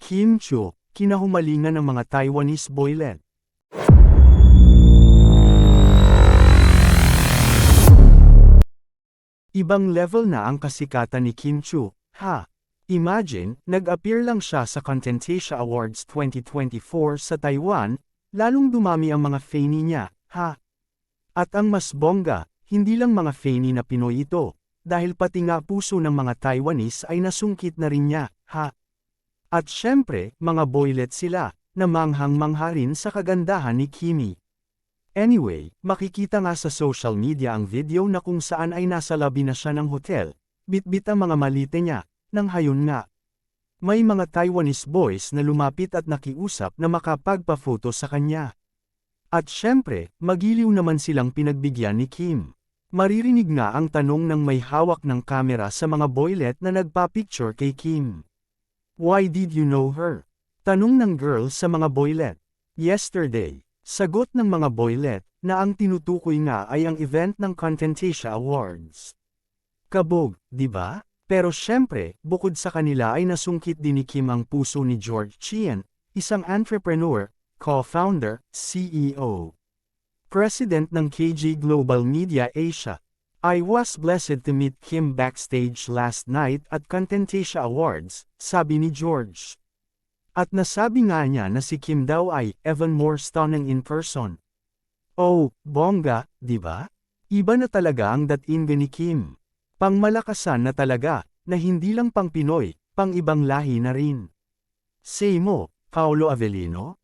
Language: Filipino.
Kim Chiu, kinahumalingan ng mga Taiwanese boylet. Ibang level na ang kasikatan ni Kim Chiu, ha? Imagine, nag-appear lang siya sa Contentasia Awards 2024 sa Taiwan, lalong dumami ang mga fanny niya, ha? At ang mas bongga, hindi lang mga fanny na Pinoy ito, dahil pati nga puso ng mga Taiwanese ay nasungkit na rin niya, ha? At syempre, mga boylet sila, na manghang-mangha rin sa kagandahan ni Kimi. Anyway, makikita nga sa social media ang video na kung saan ay nasa lobby na siya ng hotel, bitbit ang mga malite niya, nang hayon nga. May mga Taiwanese boys na lumapit at nakiusap na makapagpa-photo sa kanya. At syempre, magiliw naman silang pinagbigyan ni Kim. Maririnig nga ang tanong ng may hawak ng kamera sa mga boylet na nagpa-picture kay Kim. Why did you know her? Tanong ng girl sa mga boylet. Yesterday, sagot ng mga boylet, na ang tinutukoy nga ay ang event ng Contentasia Awards. Kabog, di ba? Pero syempre, bukod sa kanila ay nasungkit din ni Kim ang puso ni George Chien, isang entrepreneur, co-founder, CEO. President ng KG Global Media Asia. I was blessed to meet Kim backstage last night at Contentasia Awards, sabi ni George. At nasabi nga niya na si Kim daw ay even more stunning in person. Oh, bongga, di ba? Iba na talaga ang dating ni Kim. Pangmalakasan na talaga, na hindi lang pang Pinoy, pang ibang lahi na rin. Say mo, Paolo Avellino?